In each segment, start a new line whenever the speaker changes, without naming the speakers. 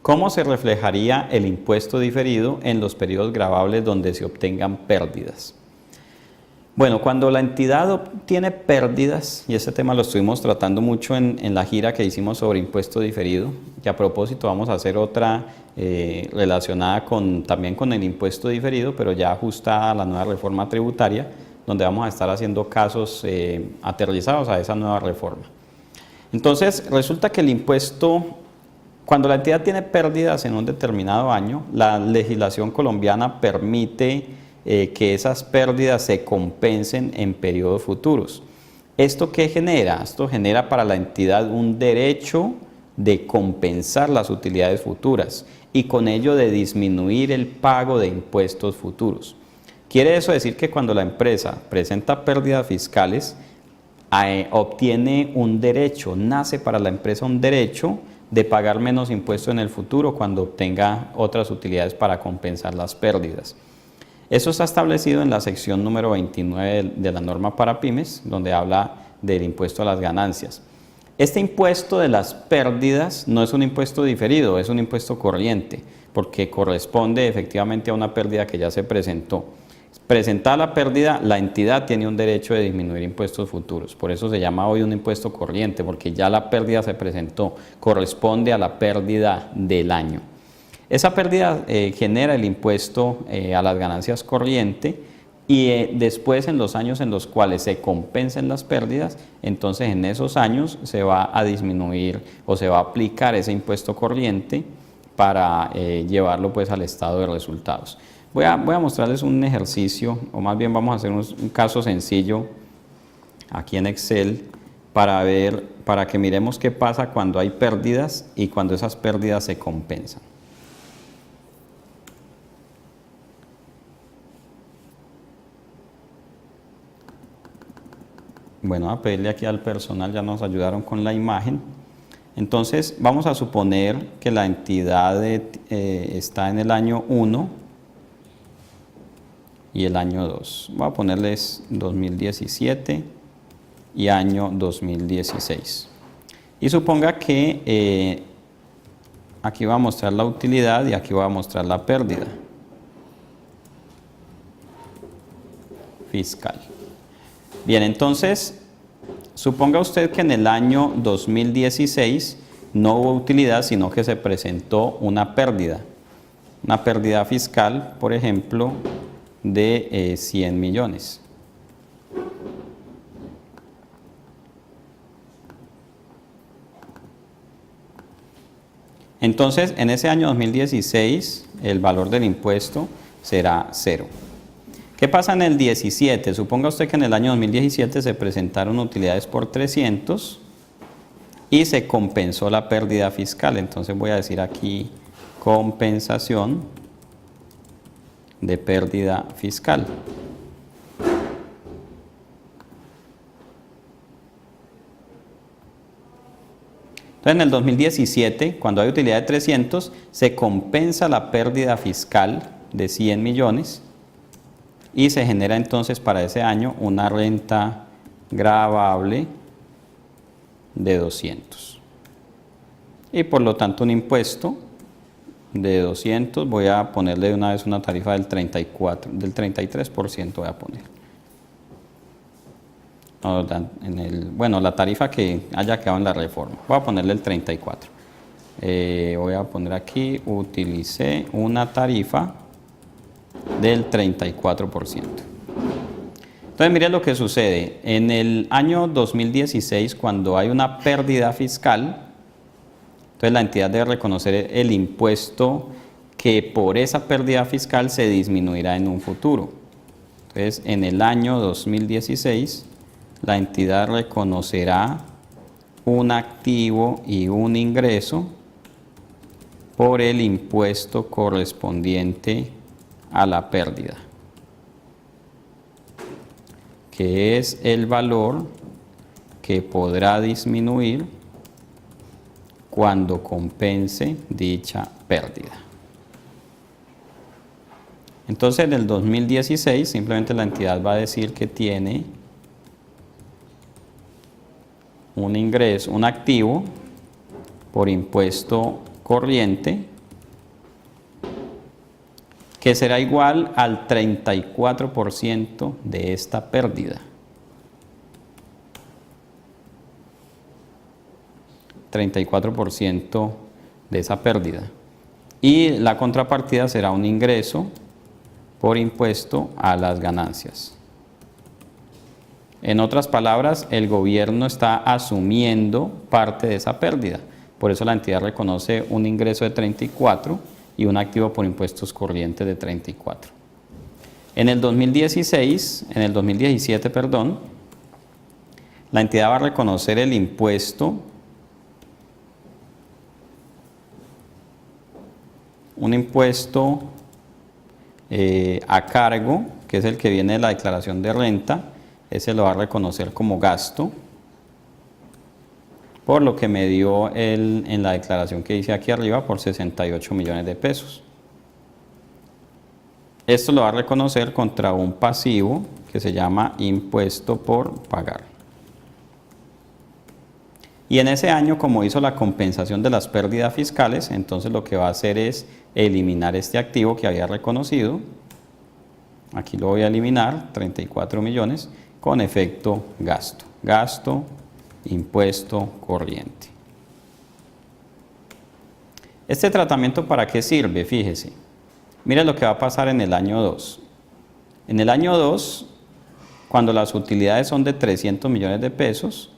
¿Cómo se reflejaría el impuesto diferido en los periodos gravables donde se obtengan pérdidas? Bueno, cuando la entidad obtiene pérdidas, y ese tema lo estuvimos tratando mucho en la gira que hicimos sobre impuesto diferido, que a propósito vamos a hacer otra relacionada también con el impuesto diferido, pero ya ajustada a la nueva reforma tributaria, donde vamos a estar haciendo casos aterrizados a esa nueva reforma. Entonces, resulta que el impuesto, cuando la entidad tiene pérdidas en un determinado año, la legislación colombiana permite que esas pérdidas se compensen en periodos futuros. ¿Esto qué genera? Esto genera para la entidad un derecho de compensar las utilidades futuras y con ello de disminuir el pago de impuestos futuros. Quiere eso decir que cuando la empresa presenta pérdidas fiscales, obtiene un derecho, nace para la empresa un derecho de pagar menos impuestos en el futuro cuando obtenga otras utilidades para compensar las pérdidas. Eso está establecido en la sección número 29 de la norma para pymes, donde habla del impuesto a las ganancias. Este impuesto de las pérdidas no es un impuesto diferido, es un impuesto corriente, porque corresponde efectivamente a una pérdida que ya se presentó. Presentada la pérdida, la entidad tiene un derecho de disminuir impuestos futuros. Por eso se llama hoy un impuesto corriente, porque ya la pérdida se presentó, corresponde a la pérdida del año. Esa pérdida genera el impuesto a las ganancias corriente y después en los años en los cuales se compensen las pérdidas, entonces en esos años se va a disminuir o se va a aplicar ese impuesto corriente para llevarlo pues al estado de resultados. Voy a mostrarles un ejercicio, o más bien vamos a hacer un caso sencillo aquí en Excel para que miremos qué pasa cuando hay pérdidas y cuando esas pérdidas se compensan. Bueno, a pedirle aquí al personal, ya nos ayudaron con la imagen. Entonces, vamos a suponer que la entidad está en el año 1 y el año 2. Voy a ponerles 2017 y año 2016. Y suponga que aquí va a mostrar la utilidad y aquí va a mostrar la pérdida fiscal. Bien, entonces, suponga usted que en el año 2016 no hubo utilidad, sino que se presentó una pérdida fiscal, por ejemplo, de 100 millones. Entonces, en ese año 2016, el valor del impuesto será 0. ¿Qué pasa en el 17? Suponga usted que en el año 2017 se presentaron utilidades por 300 y se compensó la pérdida fiscal. Entonces voy a decir aquí compensación de pérdida fiscal. Entonces en el 2017, cuando hay utilidad de 300, se compensa la pérdida fiscal de 100 millones y se genera entonces para ese año una renta gravable de 200. Y por lo tanto un impuesto de 200, voy a ponerle de una vez una tarifa del 33% voy a poner. Bueno, la tarifa que haya quedado en la reforma. Voy a ponerle el 34. Voy a poner aquí, utilicé una tarifa del 34%. Entonces, miren lo que sucede. En el año 2016, cuando hay una pérdida fiscal, entonces la entidad debe reconocer el impuesto que por esa pérdida fiscal se disminuirá en un futuro. Entonces, en el año 2016, la entidad reconocerá un activo y un ingreso por el impuesto correspondiente a la pérdida, que es el valor que podrá disminuir cuando compense dicha pérdida. Entonces, en el 2016, simplemente la entidad va a decir que tiene un ingreso, un activo por impuesto corriente que será igual al 34% de esta pérdida. 34% de esa pérdida. Y la contrapartida será un ingreso por impuesto a las ganancias. En otras palabras, el gobierno está asumiendo parte de esa pérdida. Por eso la entidad reconoce un ingreso de 34 y un activo por impuestos corrientes de 34. En el 2017, la entidad va a reconocer el impuesto, un impuesto a cargo, que es el que viene de la declaración de renta. Ese lo va a reconocer como gasto, por lo que me dio en la declaración que hice aquí arriba por 68 millones de pesos. Esto lo va a reconocer contra un pasivo que se llama impuesto por pagar. Y en ese año, como hizo la compensación de las pérdidas fiscales, entonces lo que va a hacer es eliminar este activo que había reconocido. Aquí lo voy a eliminar, 34 millones, con efecto gasto. Gasto, impuesto corriente. ¿Este tratamiento para qué sirve? Fíjese. Mire lo que va a pasar en el año 2. En el año 2, cuando las utilidades son de 300 millones de pesos,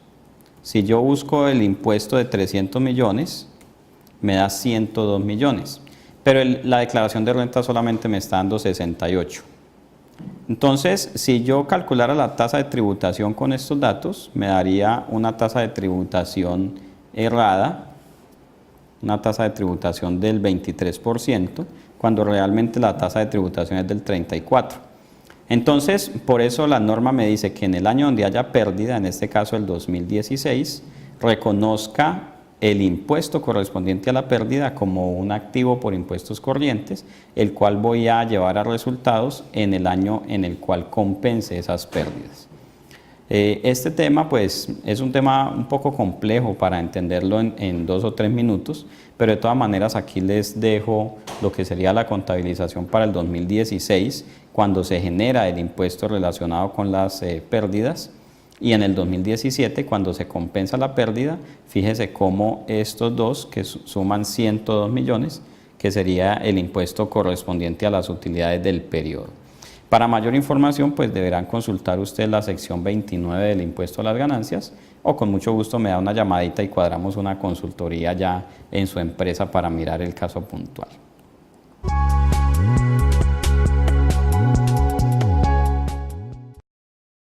si yo busco el impuesto de 300 millones, me da 102 millones. Pero la declaración de renta solamente me está dando 68. Entonces, si yo calculara la tasa de tributación con estos datos, me daría una tasa de tributación errada, una tasa de tributación del 23%, cuando realmente la tasa de tributación es del 34%. Entonces, por eso la norma me dice que en el año donde haya pérdida, en este caso el 2016, reconozca el impuesto correspondiente a la pérdida como un activo por impuestos corrientes, el cual voy a llevar a resultados en el año en el cual compense esas pérdidas. Este tema pues es un tema un poco complejo para entenderlo en 2 o 3 minutos, pero de todas maneras aquí les dejo lo que sería la contabilización para el 2016, cuando se genera el impuesto relacionado con las pérdidas, y en el 2017, cuando se compensa la pérdida. Fíjese cómo estos dos, que suman 102 millones, que sería el impuesto correspondiente a las utilidades del periodo. Para mayor información, pues deberán consultar ustedes la sección 29 del impuesto a las ganancias, o con mucho gusto me da una llamadita y cuadramos una consultoría ya en su empresa para mirar el caso puntual.